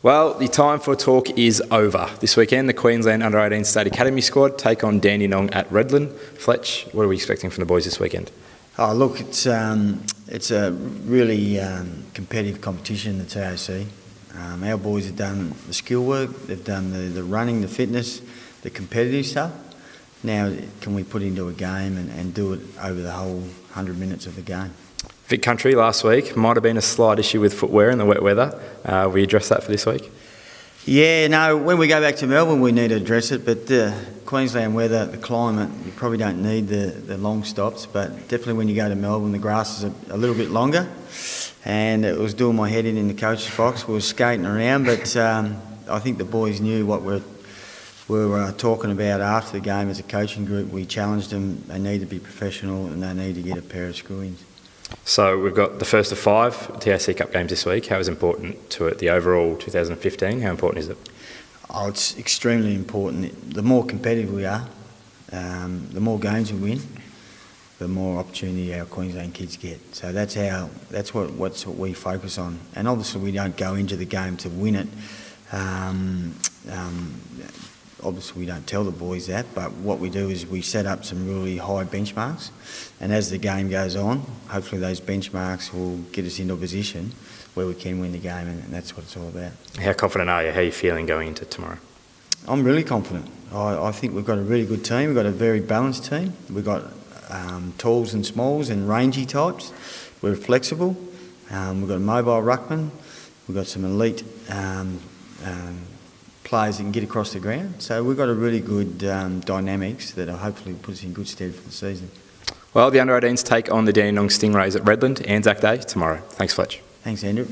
Well, the time for talk is over. This weekend, the Queensland Under-18 State Academy squad take on Dandenong at Redland. Fletch, what are we expecting from the boys this weekend? Oh, look, it's a really competitive competition, the TAC. Our boys have done the skill work, they've done the running, the fitness, the competitive stuff. Now, can we put into a game and do it over the whole 100 minutes of the game? Vic Country last week might have been a slight issue with footwear in the wet weather. We address that for this week? Yeah, no, when we go back to Melbourne we need to address it, but the Queensland weather, the climate, you probably don't need the long stops, but definitely when you go to Melbourne the grass is a little bit longer, and it was doing my head in the coach's box. We were skating around, but I think the boys knew what we were talking about after the game as a coaching group. We challenged them, they need to be professional and they need to get a pair of screw-ins. So we've got the first of 5 TAC Cup games this week. How is important to it, the overall 2015? How important is it? Oh, it's extremely important. The more competitive we are, the more games we win, the more opportunity our Queensland kids get. So that's what we focus on. And obviously we don't go into the game to win it. Obviously we don't tell the boys that, but what we do is we set up some really high benchmarks, and as the game goes on, hopefully those benchmarks will get us into a position where we can win the game, and that's what it's all about. How confident are you? How are you feeling going into tomorrow? I'm really confident. I think we've got a really good team. We've got a very balanced team. We've got talls and smalls and rangy types. We're flexible. We've got a mobile ruckman. We've got some elite players that can get across the ground. So we've got a really good dynamics that will hopefully put us in good stead for the season. Well, the Under-18s take on the Dandenong Stingrays at Redland, Anzac Day tomorrow. Thanks, Fletch. Thanks, Andrew.